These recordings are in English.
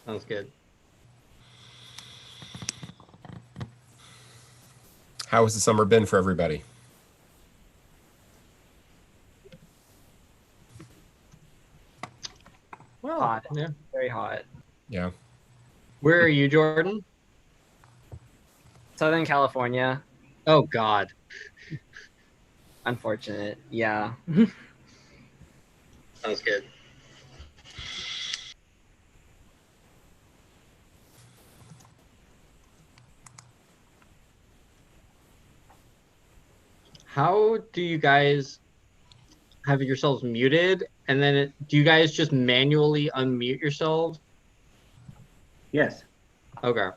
Sounds good. How has the summer been for everybody? Well, Hot, yeah. very hot. Yeah. Where are you, Jordan? Southern California, Oh God. unfortunate. Yeah. Sounds good. How do you guys have yourselves muted? And then do you guys just manually unmute yourselves? Yes. Okay.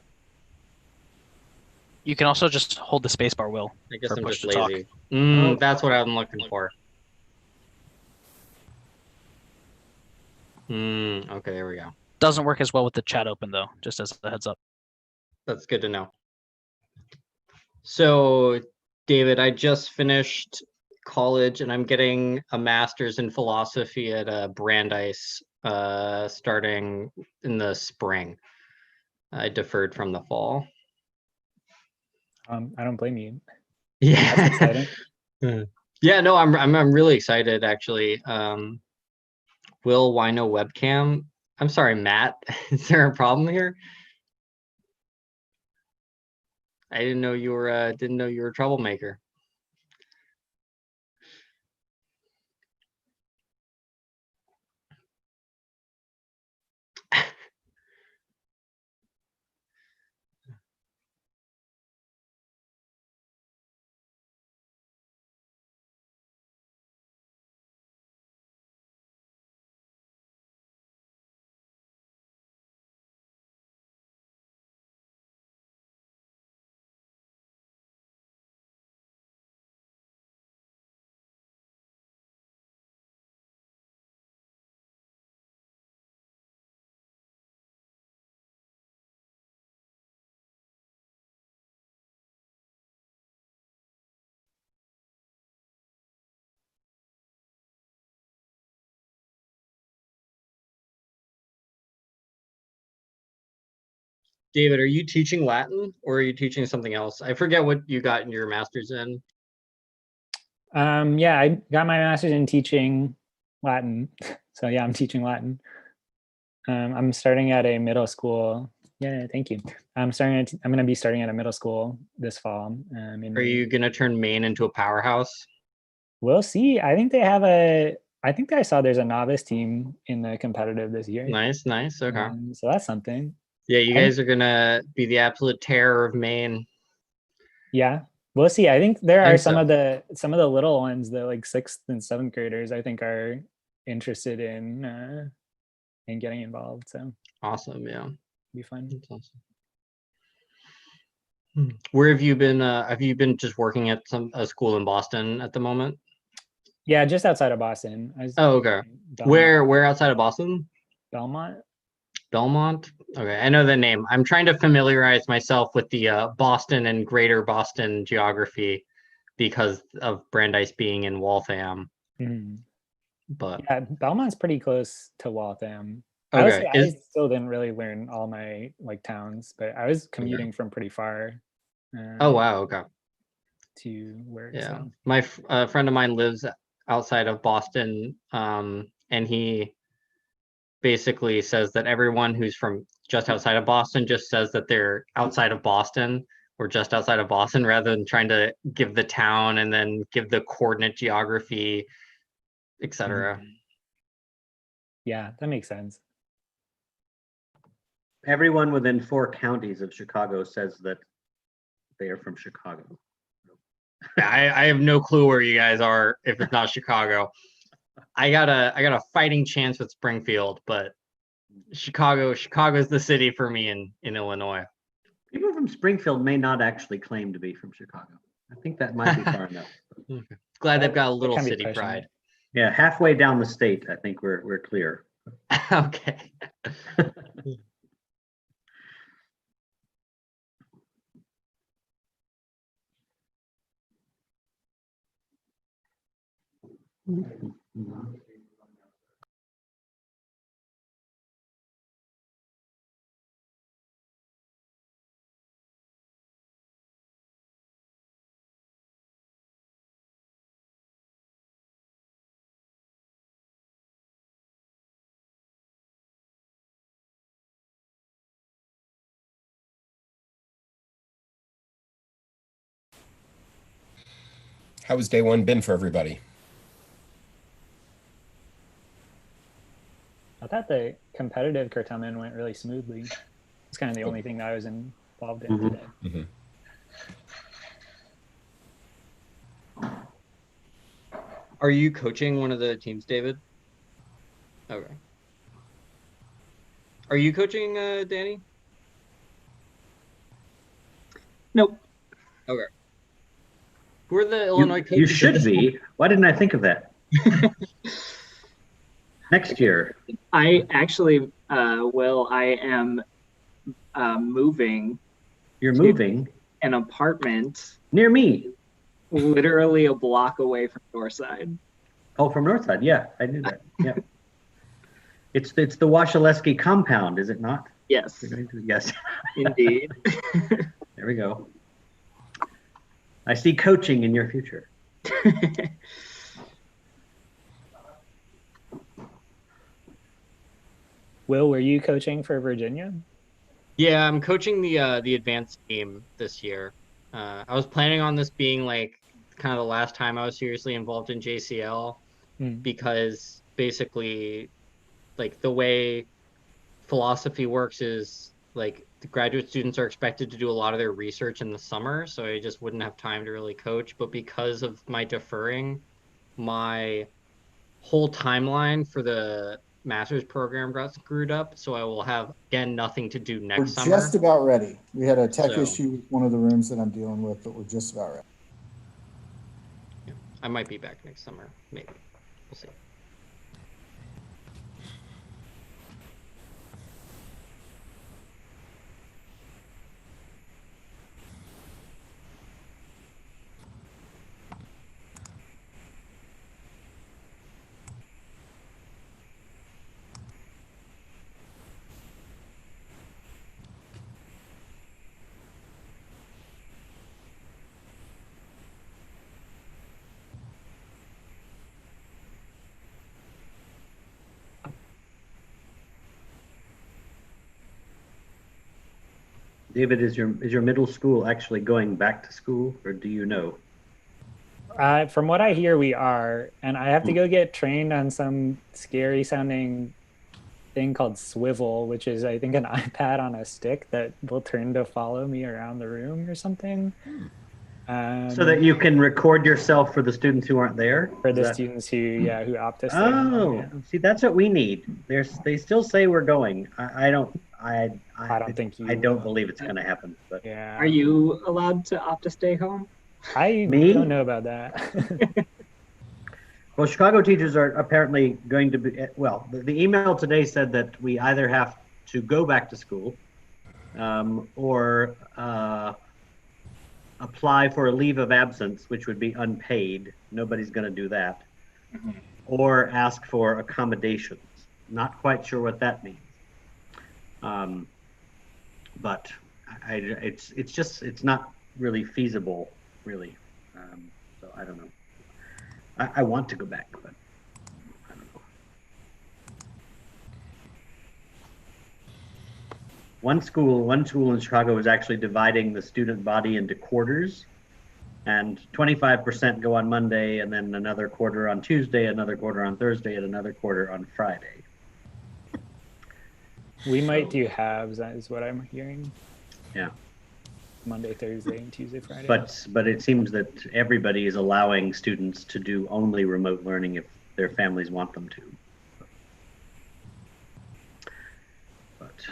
You can also just hold the spacebar, Will, I guess for I'm push just to talk. lazy. Oh. That's what I'm looking for. Okay, there we go. Doesn't work as well with the chat open though, just as a heads up. That's good to know. So, David, I just finished college and I'm getting a master's in philosophy at Brandeis starting in the spring. I deferred from the fall. I don't blame you. Yeah. That's exciting. Yeah, no, I'm really excited actually. Will, why no webcam? I'm sorry, Matt. Is there a problem here? I didn't know you were a troublemaker. David, are you teaching Latin or are you teaching something else? I forget what you got in your master's in. Yeah, I got my master's in teaching Latin. So yeah, I'm teaching Latin. I'm starting at a middle school. Yeah, thank you. I'm going to be starting at a middle school this fall. Are you going to turn Maine into a powerhouse? We'll see. I think I saw there's a novice team in the competitive this year. Nice. Okay. So that's something. Yeah, you guys are going to be the absolute terror of Maine. Yeah, we'll see. I think there are some so. of the little ones, the like 6th and 7th graders, I think are interested in getting involved. So awesome, yeah, be fun. That's awesome. Where have you been? Have you been just working at a school in Boston at the moment? Yeah, just outside of Boston. Oh, okay. Where outside of Boston? Belmont. Belmont. Okay, I know the name. I'm trying to familiarize myself with the Boston and Greater Boston geography because of Brandeis being in Waltham. But yeah, Belmont's pretty close to Waltham. okay, I still didn't really learn all my like towns, but I was commuting from pretty far. Oh wow, okay. To work. Yeah, so. my friend of mine lives outside of Boston, and he basically says that everyone who's from just outside of Boston just says that they're outside of Boston or just outside of Boston rather than trying to give the town and then give the coordinate geography, etc. Yeah, that makes sense. Everyone within 4 counties of Chicago says that they are from Chicago. I have no clue where you guys are if it's not Chicago. I got a fighting chance with Springfield, but Chicago's the city for me in Illinois. People from Springfield may not actually claim to be from Chicago. I think that might be far enough. Okay. Glad they've got a little city pride. Yeah, halfway down the state, I think we're clear. Okay. How has day one been for everybody? I thought the competitive curtailment went really smoothly. It's kind of the only thing that I was involved in Mhm. today. Mhm. Are you coaching one of the teams, David? Okay. Are you coaching, Danny? Nope. Okay. Who are the Illinois coaches? You should be. Why didn't I think of that? Next year. I actually, Will, I am moving You're to moving an apartment near me. literally a block away from Northside. Oh, from Northside. Yeah, I knew that. Yeah. It's the Washaleski compound, is it not? Yes, Yes. indeed. There we go. I see coaching in your future. Will, were you coaching for Virginia? Yeah, I'm coaching the advanced team this year. I was planning on this being like kind of the last time I was seriously involved in JCL Mm. because basically like the way philosophy works is like the graduate students are expected to do a lot of their research in the summer, so I just wouldn't have time to really coach. But because of my deferring, my whole timeline for the master's program got screwed up, so I will have again nothing to do We're next summer. just about ready. We had a tech So- issue with one of the rooms that I'm dealing with, but we're just about ready. I might be back next summer, maybe. We'll see. David, is your middle school actually going back to school, or do you know? From what I hear, we are, and I have to go get trained on some scary sounding thing called swivel, which is I think an iPad on a stick that will turn to follow me around the room or something. So that you can record yourself for the students who aren't there? For Is the that- students who opt to stay home. Oh, Yeah. see, that's what we need. They still say we're going. I don't think you I don't will. believe it's going to happen. But Yeah. Are you allowed to opt to stay home? I Me? don't know about that. well, Chicago teachers are apparently going to be. Well, the email today said that we either have to go back to school, or apply for a leave of absence, which would be unpaid. Nobody's going to do that. Or ask for accommodations. Not quite sure what that means. But it's not really feasible, really. So I don't know. I want to go back, but I don't know. One school in Chicago is actually dividing the student body into quarters, and 25% go on Monday, and then another quarter on Tuesday, another quarter on Thursday, and another quarter on Friday. We might do halves, that is what I'm hearing. Yeah. Monday, Thursday, and Tuesday, Friday. But it seems that everybody is allowing students to do only remote learning if their families want them to. But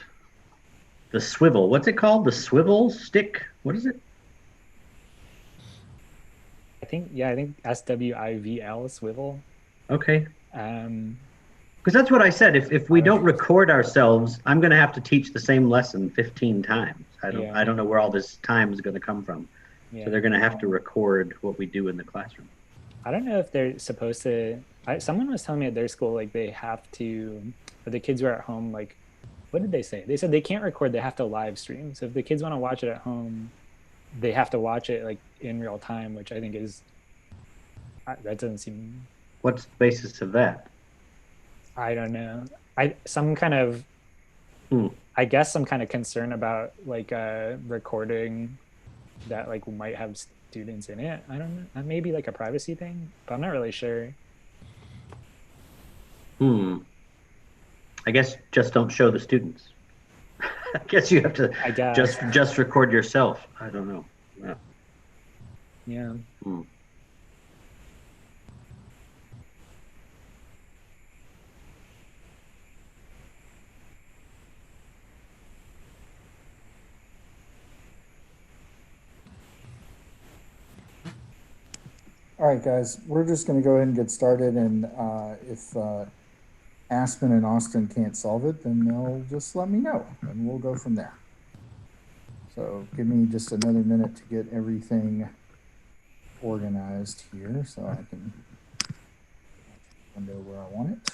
the swivel, what's it called? The swivel stick? What is it? I think SWIVL, swivel. Okay. Um, Because that's what I said. If we don't record ourselves, I'm going to have to teach the same lesson 15 times. I don't know where all this time is going to come from. yeah. So they're going to have to record what we do in the classroom. I don't know if they're supposed to. Someone was telling me at their school, like they have to, for the kids who are at home, like, what did they say? They said they can't record, they have to live stream. So if the kids want to watch it at home, they have to watch it like in real time, which I think is, that doesn't seem. What's the basis of that? I don't know. Some kind of, I guess some kind of concern about like recording that like might have students in it. I don't know. Maybe like a privacy thing, but I'm not really sure. I guess just don't show the students. I guess you have to I guess. just record yourself. I don't know. Yeah. Yeah. All right, guys, we're just going to go ahead and get started. And if Aspen and Austin can't solve it, then they'll just let me know and we'll go from there. So give me just another minute to get everything organized here so I can window where I want it.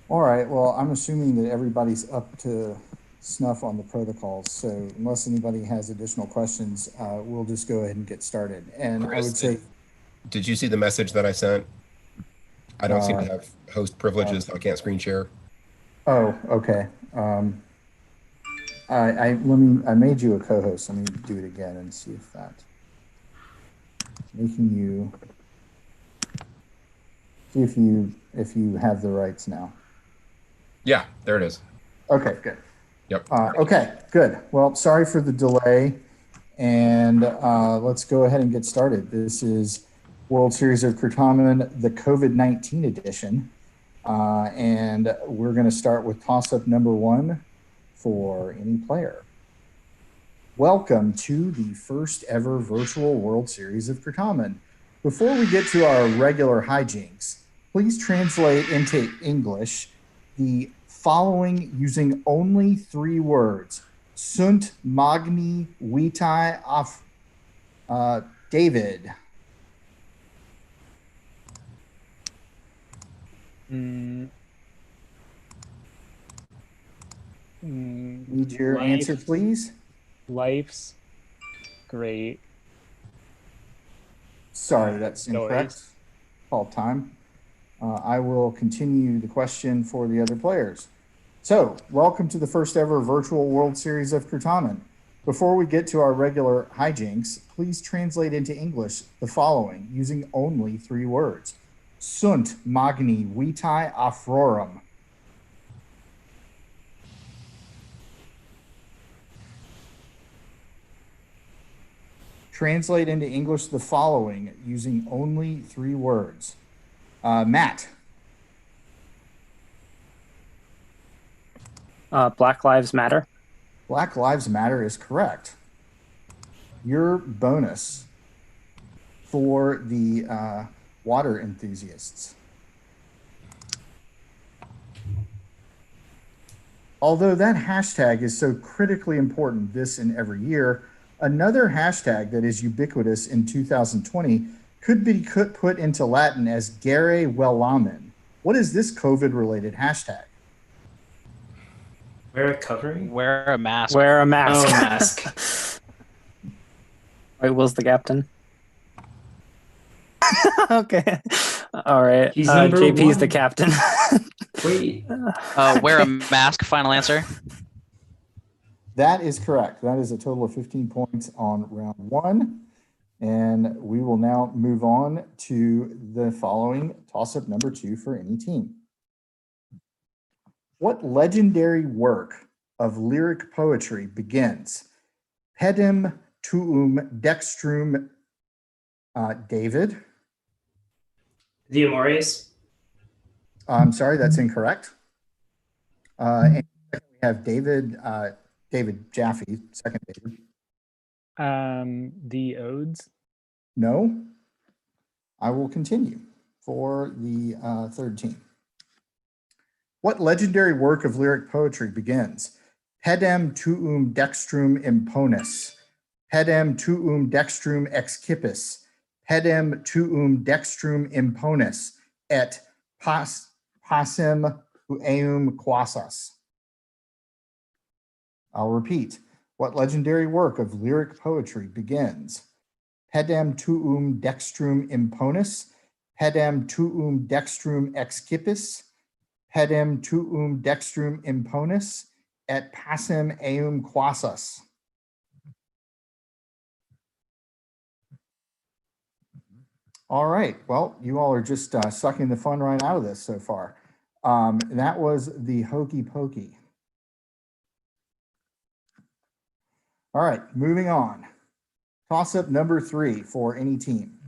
All right, well, I'm assuming that everybody's up to snuff on the protocols. So unless anybody has additional questions, we'll just go ahead and get started. And Chris, I would say, Did you see the message that I sent? I don't seem to have host privileges, so I can't screen share. oh, okay. I made you a co-host. Let me do it again and see if that making you see if you have the rights now. Yeah, there it is. Okay, good. Yep. Okay, good. Well, sorry for the delay, and let's go ahead and get started. This is World Series of Certamen, the COVID-19 edition, and we're going to start with toss-up number 1 for any player. Welcome to the first ever virtual World Series of Certamen. Before we get to our regular hijinks, please translate into English the following using only 3 words. Sunt magni vitae af David. Need your answer, please. Life's great. Sorry, that's incorrect. Call time. I will continue the question for the other players. So, welcome to the first ever virtual World Series of Certamen. Before we get to our regular hijinks, please translate into English the following using only 3 words. Sunt magni vitae afrorum. Translate into English the following using only 3 words. Matt. Black Lives Matter. Black Lives Matter is correct. Your bonus for the water enthusiasts. Although that hashtag is so critically important this and every year, another hashtag that is ubiquitous in 2020 could be put into Latin as Gere Wellamen. What is this COVID-related hashtag? Wear a covering? Wear a mask. Wear a mask. Oh, mask. Right, Will's the captain. Okay. All right. He's number JP's the 1. captain. Wait. Wear a Okay. mask. Final answer. That is correct. That is a total of 15 points on round 1. And we will now move on to the following toss-up number 2 for any team. What legendary work of lyric poetry begins? Pedem tuum dextrum David. The Amores? I'm sorry, that's incorrect. And we have David Jaffe, second David. The Odes. No. I will continue for the third team. What legendary work of lyric poetry begins? Pedem tuum dextrum imponis. Pedem tuum dextrum excipis. Pedem tuum dextrum imponis. Et passem eum quasas. I'll repeat. What legendary work of lyric poetry begins? Pedem tuum dextrum imponis. Pedem tuum dextrum excipis. Pedem tuum dextrum imponis. Et passem eum quasas. All right. Well, you all are just sucking the fun right out of this so far. That was the Hokey Pokey. All right, moving on. Toss-up number 3 for any team.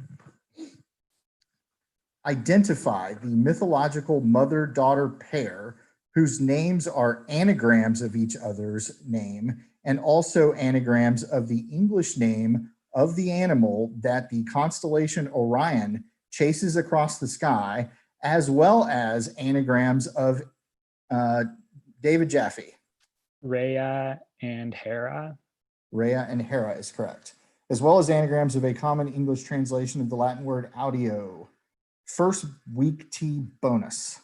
Identify the mythological mother-daughter pair whose names are anagrams of each other's name and also anagrams of the English name of the animal that the constellation Orion chases across the sky, as well as anagrams of David Jaffe. Rhea and Hera. Rhea and Hera is correct, as well as anagrams of a common English translation of the Latin word audio. First week T bonus.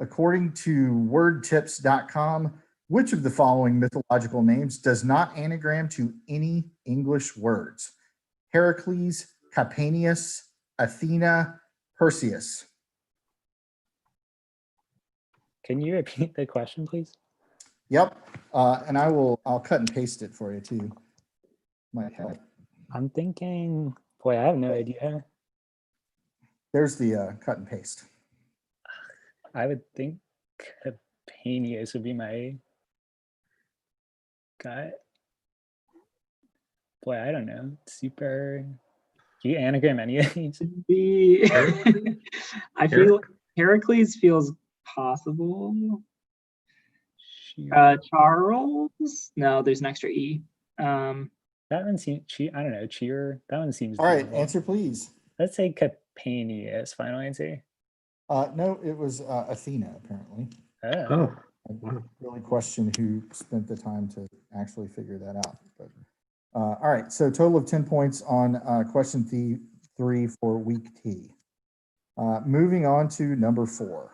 According to wordtips.com, which of the following mythological names does not anagram to any English words? Heracles, Capanius, Athena, Perseus. Can you repeat the question, please? Yep, and I'll cut and paste it for you too. Might help. I'm thinking, boy, I have no idea. There's the cut and paste. I would think Capanius would be my gut. Boy, I don't know. Super. Do you anagram any of these? I feel Heracles feels possible. Charles? No, there's an extra E. That one seems, I don't know, cheer. That one seems. All right, doable. answer please. Let's say Capanius. Final answer. No, it was Athena, apparently. Oh. I really question who spent the time to actually figure that out. But all right, so total of 10 points on question 3 for week T. Moving on to number 4.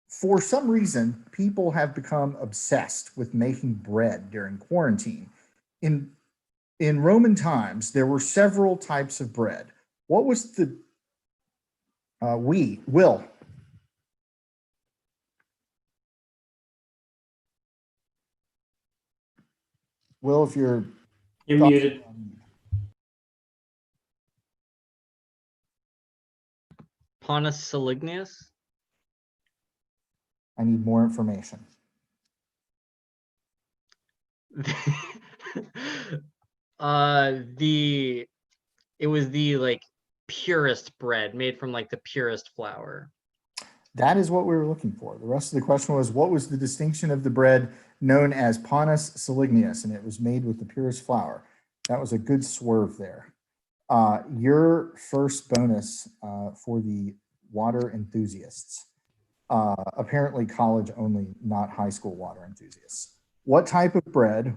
For some reason, people have become obsessed with making bread during quarantine. In Roman times, there were several types of bread. What was the Will. Will, if you're muted. Pontus Salignius? I need more information. It was the like purest bread made from like the purest flour. That is what we were looking for. The rest of the question was, what was the distinction of the bread known as Pontus Salignius? And it was made with the purest flour. That was a good swerve there. Your first bonus for the water enthusiasts. Apparently college only, not high school water enthusiasts. What type of bread,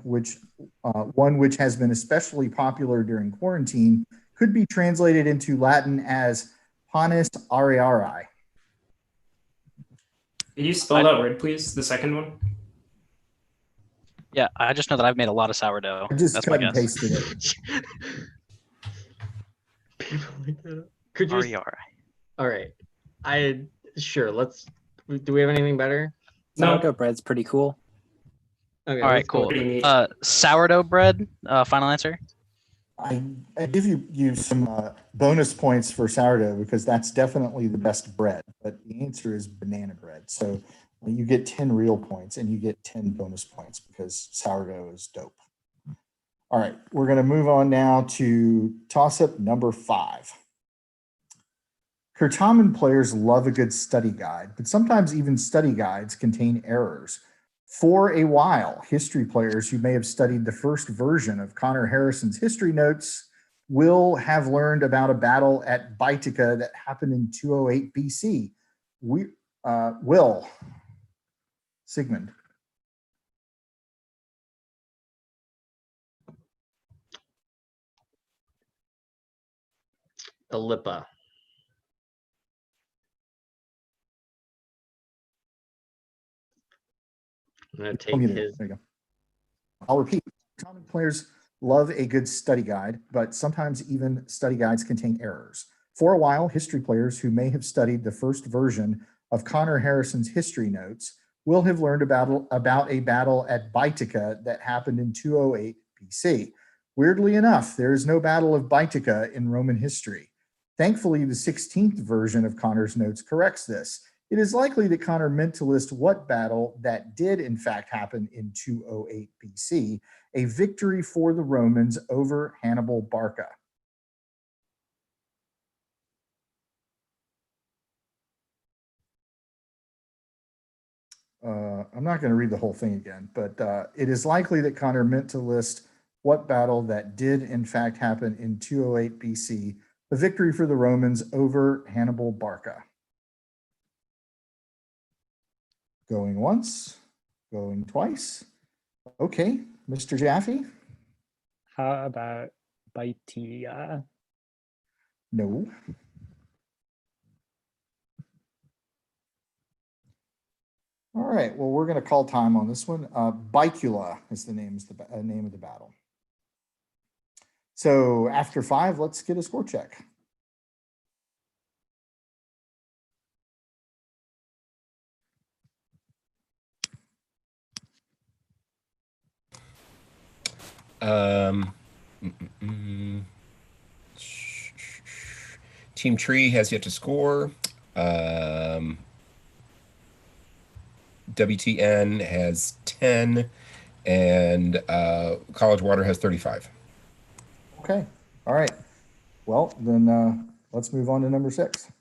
one which has been especially popular during quarantine, could be translated into Latin as panis ariarii? Can you spell that word, please? The second one? Yeah, I just know that I've made a lot of sourdough. I just That's cut my and guess. pasted it. People like that. Could you? RER. All right. Sure. Do we have anything better? Sourdough bread's pretty cool. Okay. All right, let's go cool. with Pretty it. neat. Sourdough bread. Final answer. I give you some bonus points for sourdough because that's definitely the best bread, but the answer is banana bread. So you get 10 real points and you get 10 bonus points because sourdough is dope. All right, we're going to move on now to toss-up number 5. Certamen players love a good study guide, but sometimes even study guides contain errors. For a while, history players who may have studied the first version of Connor Harrison's history notes will have learned about a battle at Baetica that happened in 208 BC. Will Sigmund. The Lipa. I'm gonna take his. There you go. I'll repeat. Common players love a good study guide, but sometimes even study guides contain errors. For a while, history players who may have studied the first version of Connor Harrison's history notes will have learned about a battle at Baetica that happened in 208 BC. Weirdly enough, there is no Battle of Baetica in Roman history. Thankfully, the 16th version of Connor's notes corrects this. It is likely that Connor meant to list what battle that did in fact happen in 208 BC, a victory for the Romans over Hannibal Barca. I'm not going to read the whole thing again, but it is likely that Connor meant to list what battle that did in fact happen in 208 BC, a victory for the Romans over Hannibal Barca. Going once, going twice. Okay, Mr. Jaffe? How about Baitia? No. All right, well, we're going to call time on this one. Baecula is the name of the battle. So after 5, let's get a score check. Team Tree has yet to score. WTN has 10, and College Water has 35. Okay, all right. Well, then let's move on to number 6.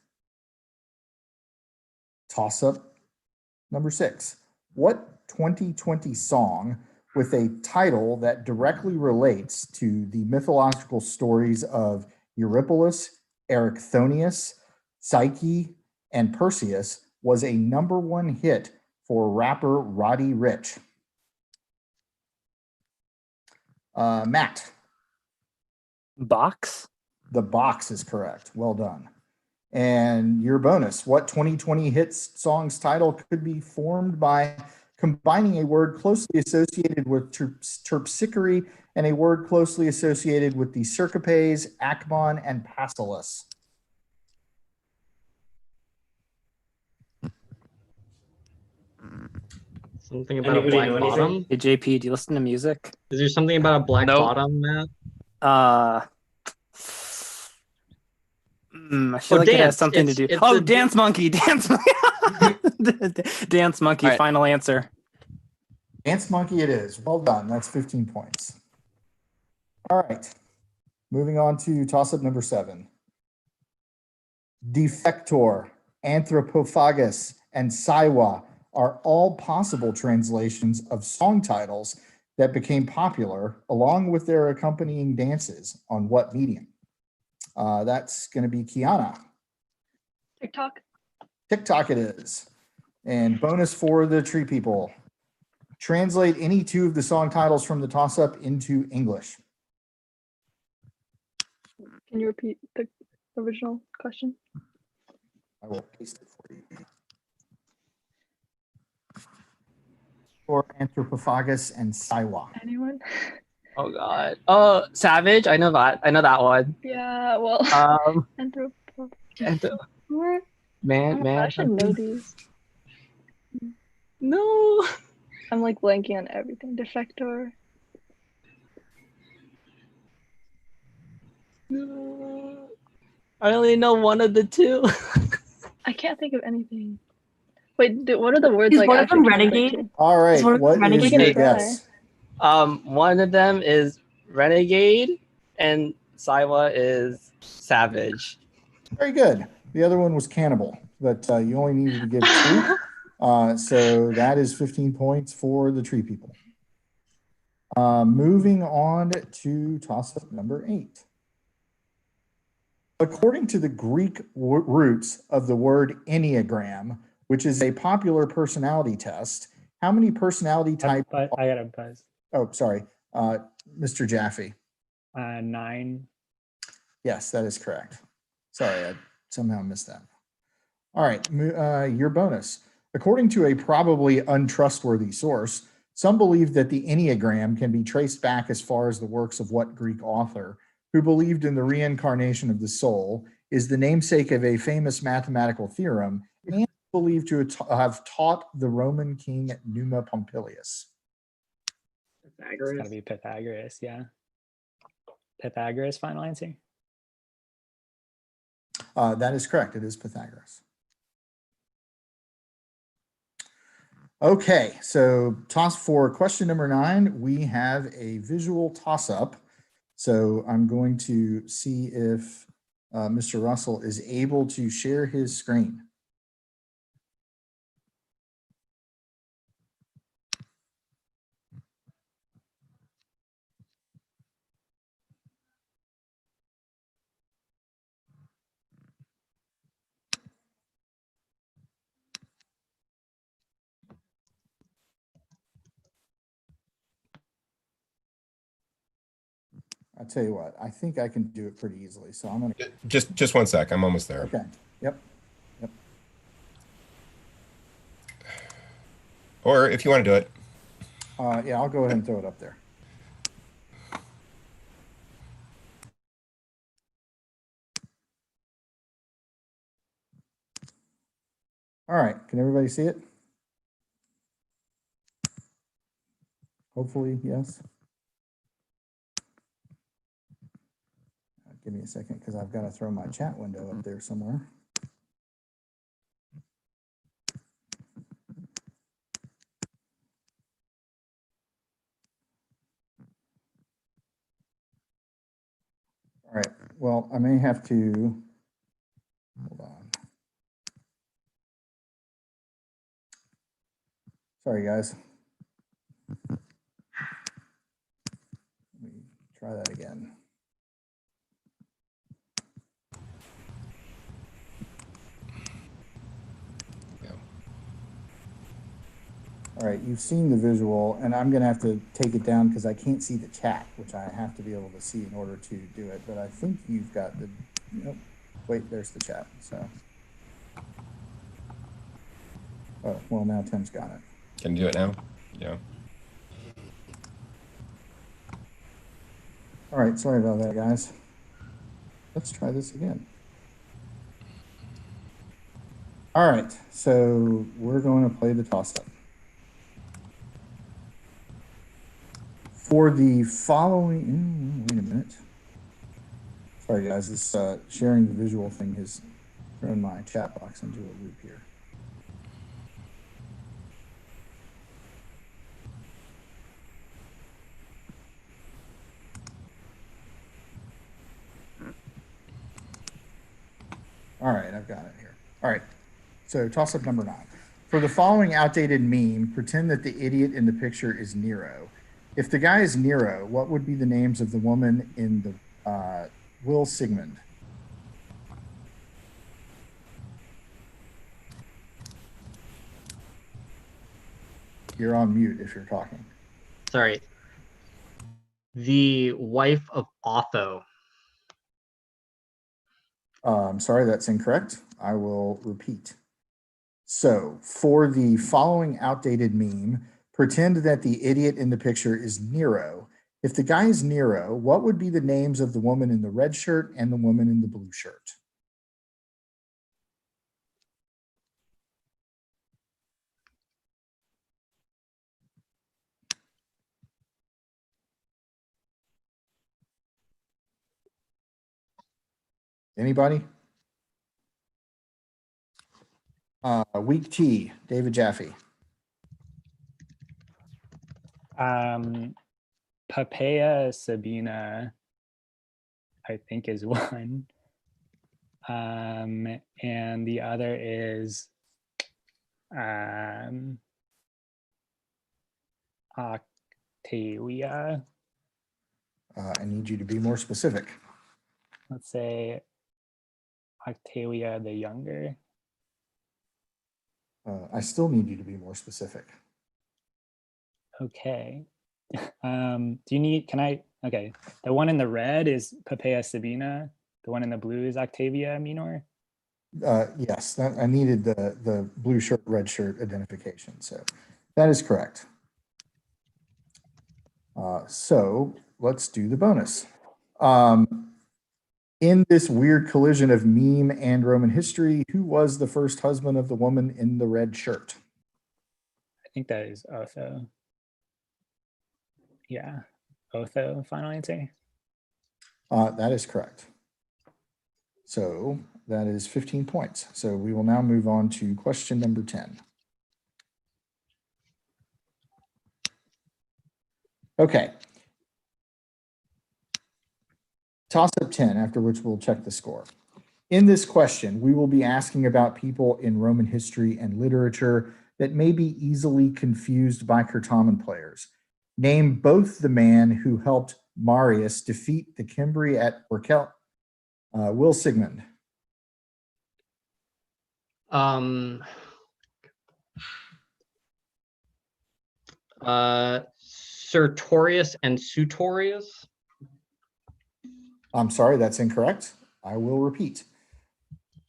Toss up number 6. What 2020 song with a title that directly relates to the mythological stories of Eurypylus, Erichthonius, Psyche, and Perseus was a #1 hit for rapper Roddy Ricch? Matt. Box? The Box is correct. Well done. And your bonus, what 2020 hits song's title could be formed by combining a word closely associated with terpsichore and a word closely associated with the Cercopes, Akmon, and Passalis? Something about Anybody a black know anything? bottom? Hey, JP, do you listen to music? Is there something about a black Nope. bottom, Matt? I feel like it has dance. something to do. It's Oh, a- Dance Monkey, Dance Monkey. Dance Monkey, All right. final answer. Dance Monkey it is. Well done. That's 15 points. All right. Moving on to toss-up number 7. Defector, Anthropophagus, and Siwa are all possible translations of song titles that became popular along with their accompanying dances on what medium? That's going to be Kiana. TikTok. TikTok it is. And bonus for the tree people. Translate any 2 of the song titles from the toss-up into English. Can you repeat the original question? I will paste it for you. For Anthropophagus and Siwa. Anyone? Oh god. Savage. I know that. I know that one. Yeah, well, anthropo. What? Man. I should know these. No. I'm like blanking on everything. Defector. No. I only know one of the 2. I can't think of anything. Wait, what are the words Is like? one of them actually translate Renegade? to? All right, one of what them Renegade? is your We can try. guess? One of them is Renegade, and Siwa is Savage. Very good. The other one was Cannibal, but you only needed to give 2. So that is 15 points for the tree people. Moving on to toss-up number 8. According to the Greek roots of the word Enneagram, which is a popular personality test, how many personality types? But I got a buzz. Oh, sorry. Mr. Jaffe. 9. Yes, that is correct. Sorry, I somehow missed that. All right, your bonus. According to a probably untrustworthy source, some believe that the Enneagram can be traced back as far as the works of what Greek author, who believed in the reincarnation of the soul, is the namesake of a famous mathematical theorem, and believed to have taught the Roman king Numa Pompilius. It's Pythagoras. gotta be Pythagoras, yeah. Pythagoras, final answer. That is correct. It is Pythagoras. Okay, so toss for question number 9. We have a visual toss-up. So I'm going to see if Mr. Russell is able to share his screen. I'll tell you what, I think I can do it pretty easily. So I'm going to Just 1 sec. I'm almost there. Okay. Yep. Or if you want to do it. Yeah, I'll go ahead and throw it up there. All right. Can everybody see it? Hopefully, yes. Give me a second because I've got to throw my chat window up there somewhere. All right. Well, I may have to hold on. Sorry, guys. Let me try that again. All right, you've seen the visual, and I'm going to have to take it down because I can't see the chat, which I have to be able to see in order to do it. But I think you've got the, nope, wait, there's the chat. So, oh, well, now Tim's got it. Can you do it now? Yeah. All right, sorry about that, guys. Let's try this again. All right, so we're going to play the toss-up. For the following, wait a minute. Sorry, guys, this sharing the visual thing has thrown my chat box into a loop here. All right, I've got it here. All right, so toss-up number 9. For the following outdated meme, pretend that the idiot in the picture is Nero. If the guy is Nero, what would be the names of the woman in the Will Sigmund? You're on mute if you're talking. Sorry. The wife of Otho. I'm sorry, that's incorrect. I will repeat. So for the following outdated meme, pretend that the idiot in the picture is Nero. If the guy is Nero, what would be the names of the woman in the red shirt and the woman in the blue shirt? Anybody? Weak T, David Jaffe. Papaya Sabina, I think, is one. And the other is Octavia. I need you to be more specific. Let's say Octavia the Younger. I still need you to be more specific. Okay. Do you need, okay. The one in the red is Popea Sabina. The one in the blue is Octavia Minor. Yes, I needed the blue shirt, red shirt identification. So that is correct. So let's do the bonus. In this weird collision of meme and Roman history, who was the first husband of the woman in the red shirt? I think that is Otho. Yeah, Otho, final answer. That is correct. So that is 15 points. So we will now move on to question number 10. Okay. Toss up 10, after which we'll check the score. In this question, we will be asking about people in Roman history and literature that may be easily confused by Certamen players. Name both the man who helped Marius defeat the Cimbri at Verkel. Will Sigmund. Sertorius and Sutorius. I'm sorry, that's incorrect. I will repeat.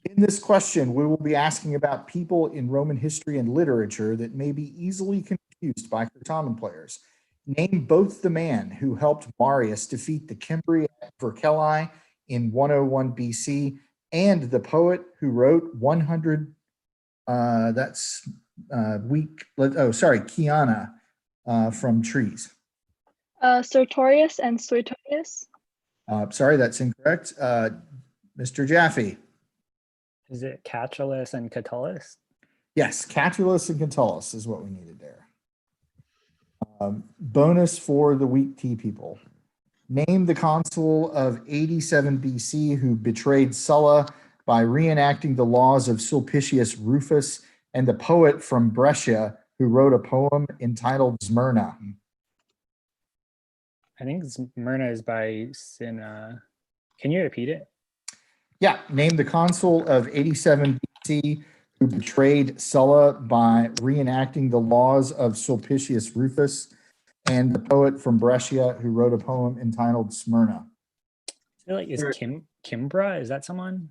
In this question, we will be asking about people in Roman history and literature that may be easily confused by Certamen players. Name both the man who helped Marius defeat the Cimbri at Vercelli in 101 BC and the poet who wrote 100, Kiana from Trees. Sertorius and Suetorius. Sorry, that's incorrect. Mr. Jaffe. Is it Catullus and Catullus? Yes, Catullus and Catullus is what we needed there. Bonus for the weak tea people. Name the consul of 87 BC who betrayed Sulla by reenacting the laws of Sulpicius Rufus and the poet from Brescia who wrote a poem entitled Smyrna. I think Smyrna is by Cinna. Can you repeat it? Yeah, name the consul of 87 BC who betrayed Sulla by reenacting the laws of Sulpicius Rufus and the poet from Brescia who wrote a poem entitled Smyrna. Is Kimbra? Is that someone?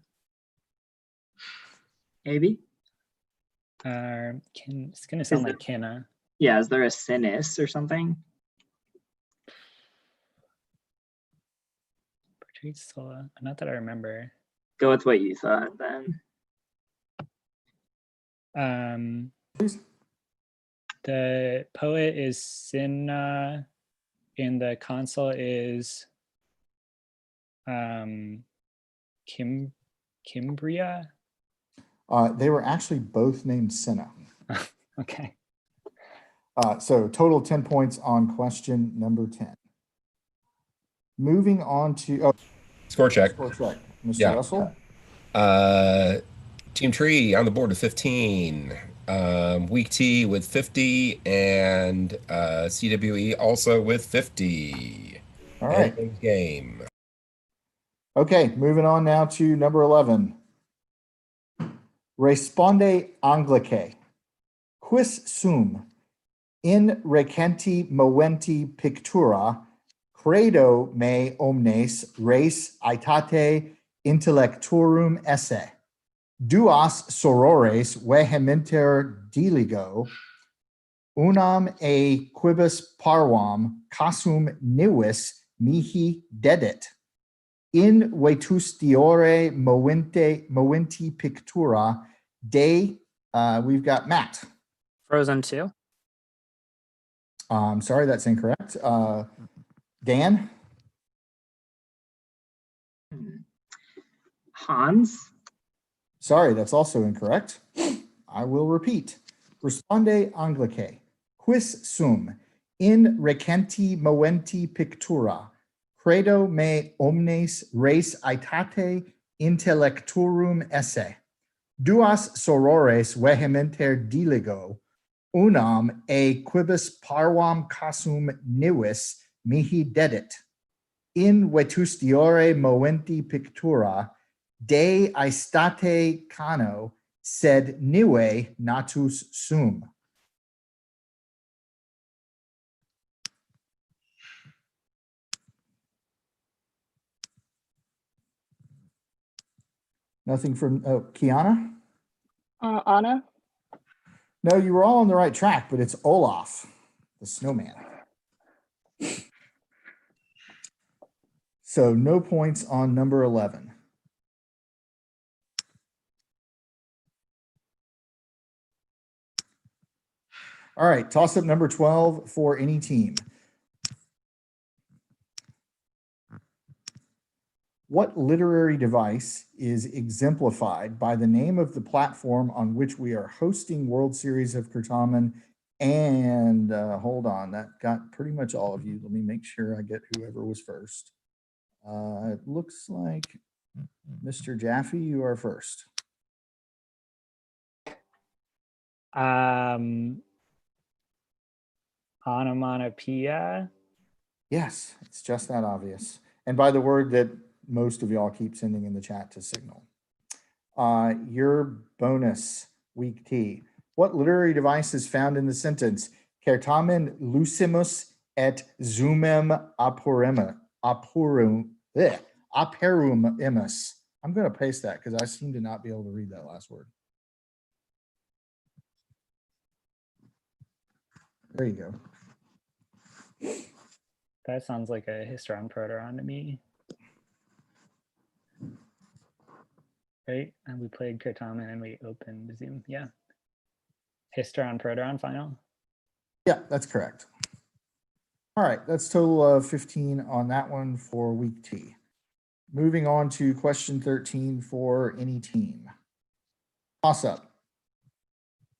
Maybe. It's gonna sound like Kinna. Yeah, is there a Sinis or something? Portrayed Sulla. Not that I remember. Go with what you thought then. The poet is Cinna, and the consul is Cimbria. They were actually both named Cinna. Okay. So total 10 points on question number 10. Moving on to score check. Score check. Mr. Russell. Team Tree on the board with 15. Weak T with 50 and CWE also with 50. All right. Game. Okay, moving on now to number 11. Responde Anglicae. Quis sum in recenti moventi pictura credo me omnes res aetate intellectorum esse. Duas sorores vehementer diligo, unam e quibus parvam casum nivis mihi dedit. In vetustiore moventi pictura de, we've got Matt. Frozen 2. I'm sorry, that's incorrect. Dan? Hans? Sorry, that's also incorrect. I will repeat. Responde Anglicae. Quis sum in recenti moventi pictura credo me omnes res aetate intellectorum esse. Duas sorores vehementer diligo, unam e quibus parvam casum nivis mihi dedit. In vetustiore moventi pictura De aestate cano, sed nive natus sum. Nothing from Kiana? Anna. No, you were all on the right track, but it's Olaf, the snowman. So no points on number 11. All right, toss up number 12 for any team. What literary device is exemplified by the name of the platform on which we are hosting World Series of Certamen? And hold on, that got pretty much all of you. Let me make sure I get whoever was first. It looks like Mr. Jaffe, you are first. Onomatopoeia. Yes, it's just that obvious. And by the word that most of y'all keep sending in the chat to signal. Your bonus, week T. What literary device is found in the sentence, Certamen lucimus et zoomem aperum imus? I'm going to paste that because I seem to not be able to read that last word. There you go. That sounds like a Hysteron Proteron to me. Right? And we played Certamen and we opened Zoom. Yeah. Hysteron Proteron final. Yeah, that's correct. All right, that's total of 15 on that one for week T. Moving on to question 13 for any team. Toss up.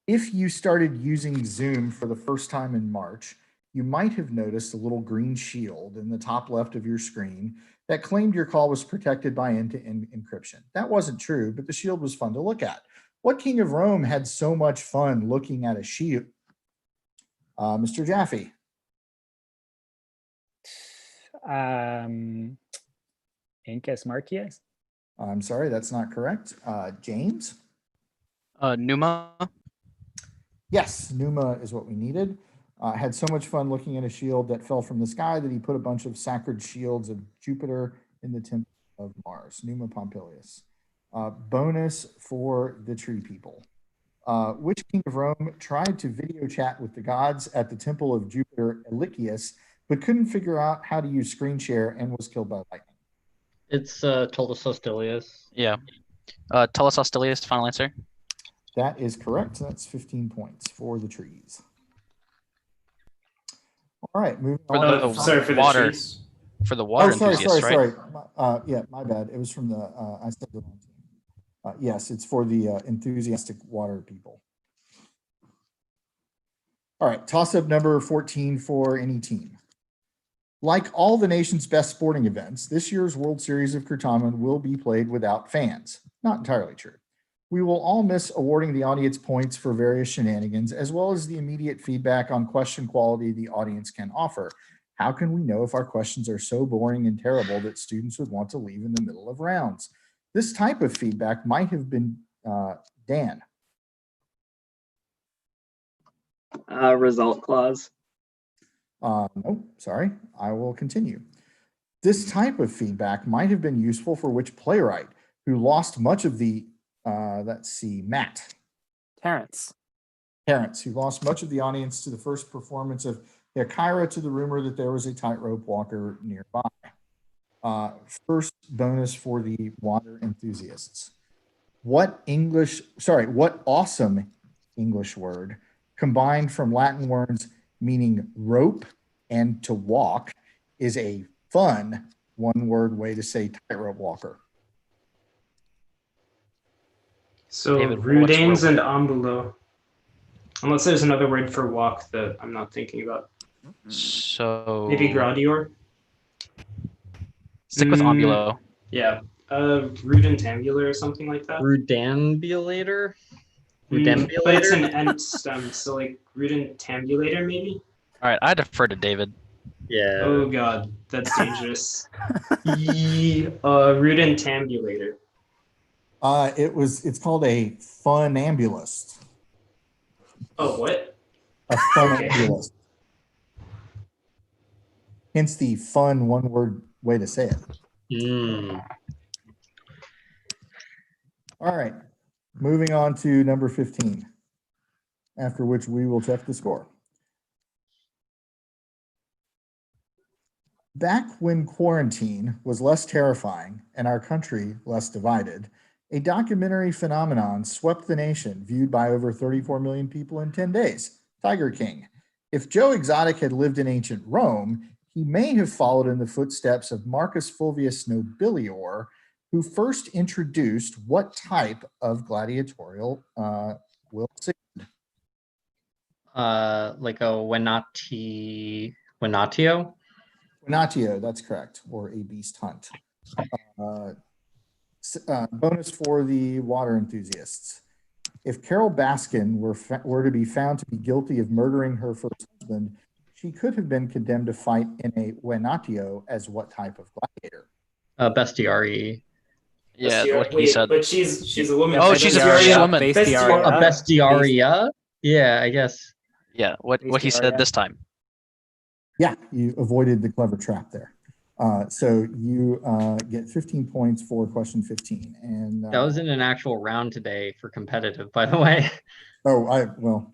If you started using Zoom for the first time in March, you might have noticed a little green shield in the top left of your screen that claimed your call was protected by end-to-end encryption. That wasn't true, but the shield was fun to look at. What king of Rome had so much fun looking at a shield? Mr. Jaffe. Incus Marcius. I'm sorry, that's not correct. James? Numa. Yes, Numa is what we needed. Had so much fun looking at a shield that fell from the sky that he put a bunch of sacred shields of Jupiter in the temple of Mars. Numa Pompilius. Bonus for the tree people. Which king of Rome tried to video chat with the gods at the temple of Jupiter Elicius, but couldn't figure out how to use screen share and was killed by lightning? It's Tullus Hostilius. Yeah. Tullus Hostilius, final answer. That is correct. That's 15 points for the trees. All right, moving on. Sorry for the water. trees. For the water enthusiasts, right? Yeah, my bad. It was from the, I said the wrong team. Yes, it's for the enthusiastic water people. All right, toss up number 14 for any team. Like all the nation's best sporting events, this year's World Series of Certamen will be played without fans. Not entirely true. We will all miss awarding the audience points for various shenanigans, as well as the immediate feedback on question quality the audience can offer. How can we know if our questions are so boring and terrible that students would want to leave in the middle of rounds? This type of feedback might have been Dan. Result clause. No, sorry, I will continue. This type of feedback might have been useful for which playwright who lost much of the, let's see, Matt. Terrence, who lost much of the audience to the first performance of Kyra to the rumor that there was a tightrope walker nearby. First bonus for the water enthusiasts. What awesome English word combined from Latin words meaning rope and to walk is a fun one-word way to say tightrope walker? So David, Rudanes what's and ambulo. Unless there's another word for walk that I'm not thinking about. So Maybe gradior? stick with ambulo. Yeah. Rudentambular or something like that. Rudambulator? But it's an Rudambulator? ent stem, so like rudentambulator maybe? All right, I defer to David. Yeah. Oh god, that's dangerous. Rudentambulator. It's called a funambulist. Oh, what? A funambulist. Hence the fun one-word way to say it. All right. Moving on to number 15, after which we will check the score. Back when quarantine was less terrifying and our country less divided, a documentary phenomenon swept the nation, viewed by over 34 million people in 10 days, Tiger King. If Joe Exotic had lived in ancient Rome, he may have followed in the footsteps of Marcus Fulvius Nobilior, who first introduced what type of gladiatorial will Sigmund? Like a Venatio. Venatio, that's correct, or a beast hunt. Bonus for the water enthusiasts. If Carol Baskin were to be found to be guilty of murdering her first husband, she could have been condemned to fight in a Venatio as what type of gladiator? Bestiari. Yeah, what he Wait, said. but she's a woman. Oh, she's a woman. A bestiaria? Yeah, I guess. Yeah, what he said this time. Yeah, you avoided the clever trap there. So you get 15 points for question 15. And that was in an actual round today for competitive, by the way. Well,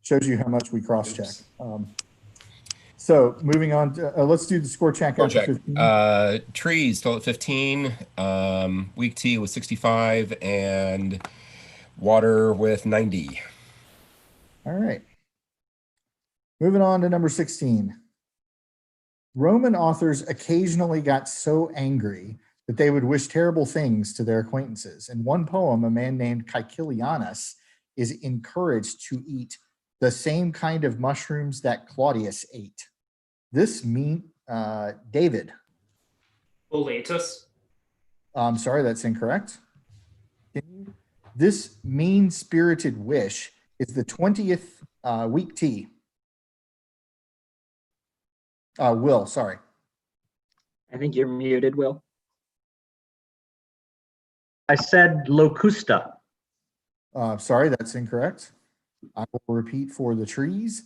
shows you how much we cross-check. So moving on, let's do the score check. Score check. 15. Trees still at 15. Weak T with 65 and water with 90. All right. Moving on to number 16. Roman authors occasionally got so angry that they would wish terrible things to their acquaintances. In one poem, a man named Caecilianus is encouraged to eat the same kind of mushrooms that Claudius ate. This David. Boletus. I'm sorry, that's incorrect. This mean-spirited wish is the 20th weak T. Will, sorry. I think you're muted, Will. I said locusta. Sorry, that's incorrect. I will repeat for the trees.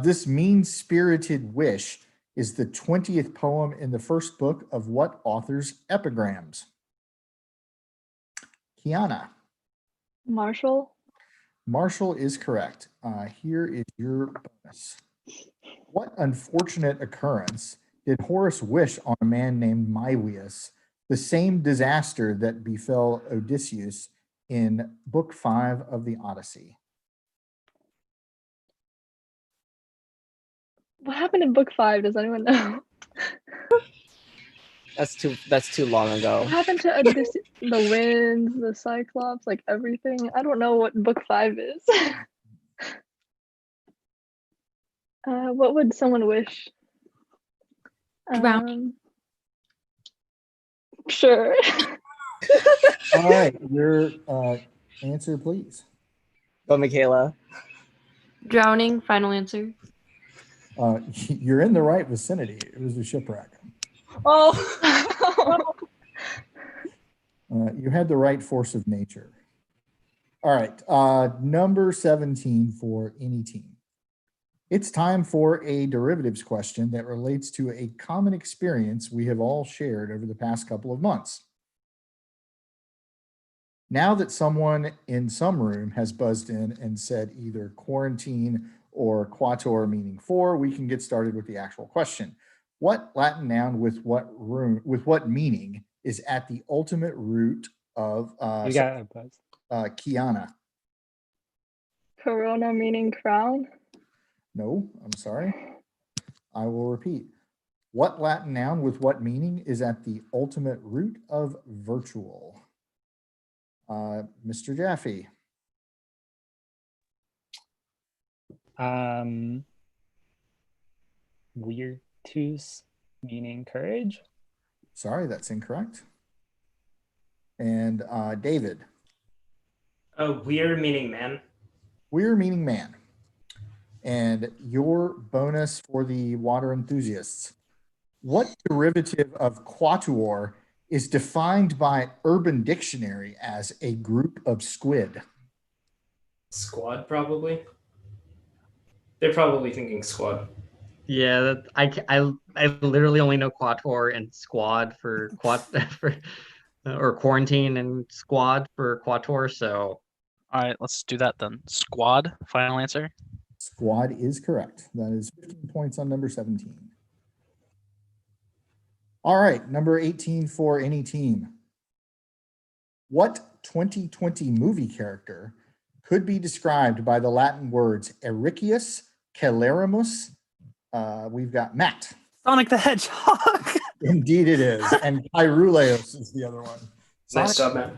This mean-spirited wish is the 20th poem in the first book of what author's epigrams? Kiana. Marshall. Marshall is correct. Here is your bonus. What unfortunate occurrence did Horace wish on a man named Maivius, the same disaster that befell Odysseus in Book 5 of the Odyssey? What happened in book 5? Does anyone know? That's too long ago. What happened to Odysseus? The winds, the Cyclops, like everything? I don't know what book 5 is. What would someone wish? Sure. All right, your answer, please. Go, Michaela. Drowning, final answer. You're in the right vicinity. It was a shipwreck. Oh. You had the right force of nature. All right, number 17 for any team. It's time for a derivatives question that relates to a common experience we have all shared over the past couple of months. Now that someone in some room has buzzed in and said either quarantine or quator, meaning 4, we can get started with the actual question. What Latin noun with what meaning is at the ultimate root of You got a buzz. Kiana? Corona meaning crown. No, I'm sorry. I will repeat. What Latin noun with what meaning is at the ultimate root of virtual? Mr. Jaffe. Virtus meaning courage. Sorry, that's incorrect. And David. Weir meaning man. Weir meaning man. And your bonus for the water enthusiasts. What derivative of quatuor is defined by Urban Dictionary as a group of squid? Squad, probably. They're probably thinking squad. Yeah, I literally only know quator and squad for for or quarantine and squad for quator. So All right, let's do that then. Squad, final answer. Squad is correct. That is 15 points on number 17. All right, number 18 for any team. What 2020 movie character could be described by the Latin words Ericius, Celerimus? We've got Matt. Sonic the Hedgehog. Indeed it is. And Pyruleus is the other one. Nice job, Matt.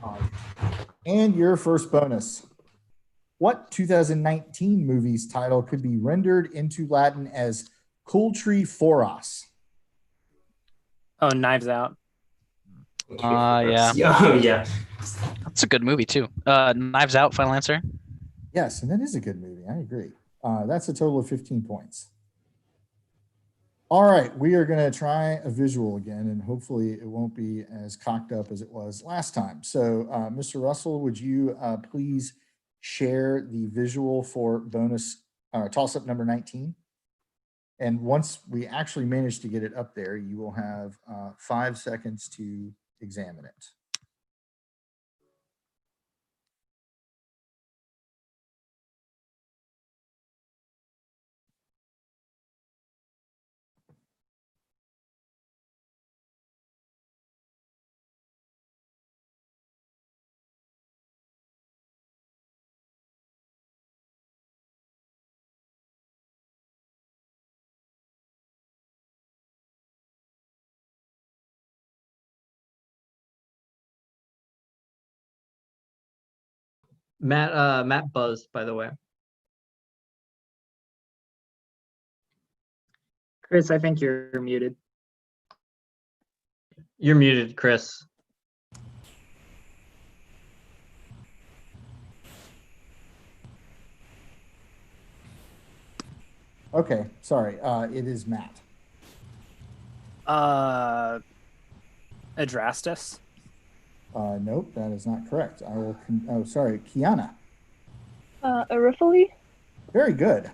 And your first bonus. What 2019 movie's title could be rendered into Latin as Cultri Foras? Oh, Knives Out. Yeah. Oh, yeah. That's a good movie too. Knives Out, final answer. Yes, and that is a good movie. I agree. That's a total of 15 points. All right, we are going to try a visual again, and hopefully it won't be as cocked up as it was last time. So, Mr. Russell, would you please share the visual for bonus toss-up number 19? And once we actually manage to get it up there, you will have 5 seconds to examine it. Matt buzzed, by the way. Chris, I think you're muted. You're muted, Chris. Okay, sorry. It is Matt. Adrastus. Nope, that is not correct. I will. Oh, sorry, Kiana. Arifoli? Very good.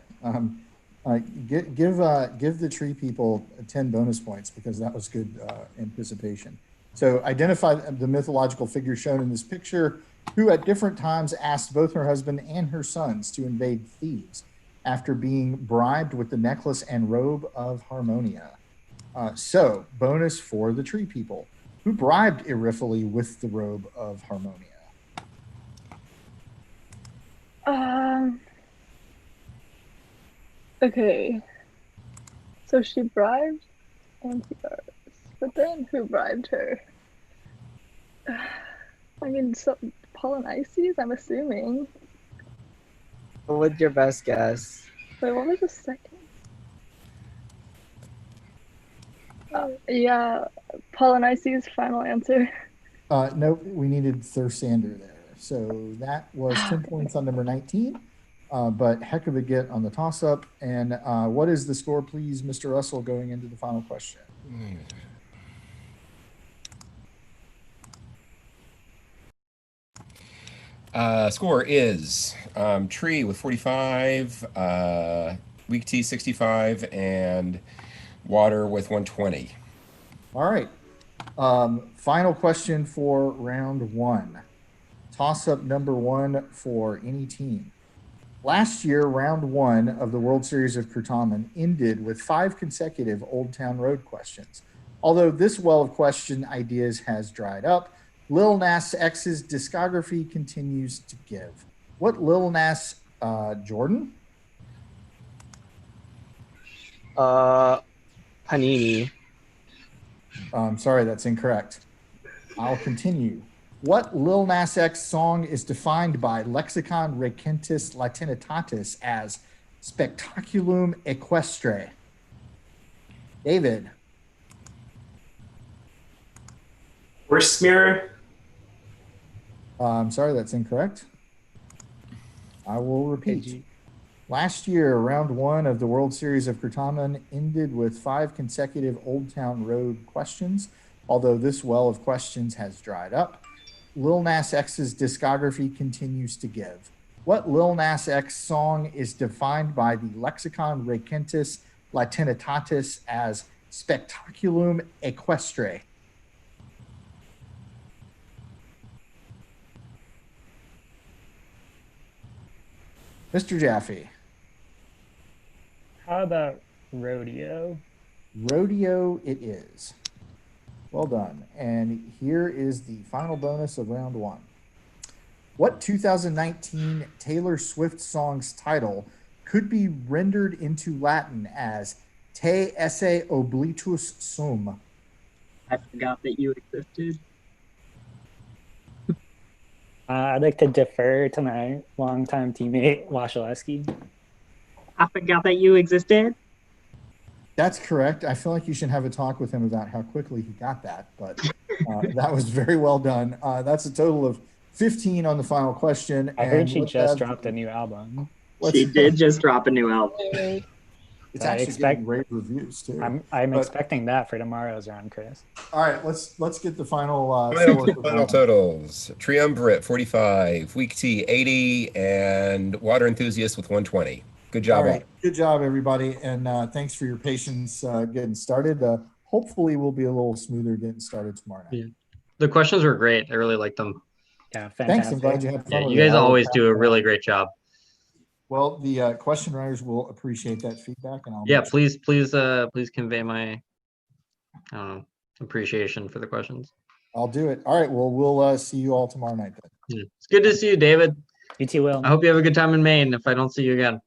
Give the tree people 10 bonus points because that was good anticipation. So identify the mythological figure shown in this picture who at different times asked both her husband and her sons to invade Thebes after being bribed with the necklace and robe of Harmonia. So bonus for the tree people. Who bribed Erifili with the robe of Harmonia? Okay. So she bribed Antiochus, but then who bribed her? I mean, so Polynices, I'm assuming. What's your best guess? Wait, what was the second? Yeah, Polynices, final answer. Nope, we needed Thursander there. So that was 10 points on number 19, but heck of a get on the toss-up. And what is the score, please, Mr. Russell, going into the final question? Score is Tree with 45, Weak Tea 65, and Water with 120. All right. Final question for round one. Toss-up number one for any team. Last year, round one of the World Series of Certamen ended with 5 consecutive Old Town Road questions. Although this well of question ideas has dried up, Lil Nas X's discography continues to give. What Lil Nas, Jordan? Panini. I'm sorry, that's incorrect. I'll continue. What Lil Nas X song is defined by Lexicon Recentis Latinitatis as spectaculum equestre? David. Horse mirror. I'm sorry, that's incorrect. I will repeat. Last year, round one of the World Series of Certamen ended with 5 consecutive Old Town Road questions. Although this well of questions has dried up, Lil Nas X's discography continues to give. What Lil Nas X song is defined by the Lexicon Recentis Latinitatis as spectaculum equestre? Mr. Jaffe. How about rodeo? Rodeo it is. Well done. And here is the final bonus of round one. What 2019 Taylor Swift song's title could be rendered into Latin as Te esse oblitus sum? I forgot that you existed. I'd like to defer to my longtime teammate, Washaleski. I forgot that you existed. That's correct. I feel like you should have a talk with him about how quickly he got that, but that was very well done. That's a total of 15 on the final question. I heard and she let's just have- dropped a new album. She did just drop a new album. It's actually getting rave reviews too. I'm But- expecting that for tomorrow's round, Chris. All right, let's get the final Final totals. Triumvirate 45, Weak Tea 80, and Water Enthusiast with 120. Good job. All right, good job, everybody, and thanks for your patience getting started. Hopefully, we'll be a little smoother getting started tomorrow night. Yeah. The questions were great. I really liked them. Yeah, fantastic. Thanks. I'm glad you had fun. Yeah, with you it. guys I will always pass do a it really on. great job. Well, the question writers will appreciate that feedback, and I'll Yeah, make sure- please convey my appreciation for the questions. I'll do it. All right. Well, we'll see you all tomorrow night then. Yeah. It's good to see you, David. You too, Will. I hope you have a good time in Maine if I don't see you again.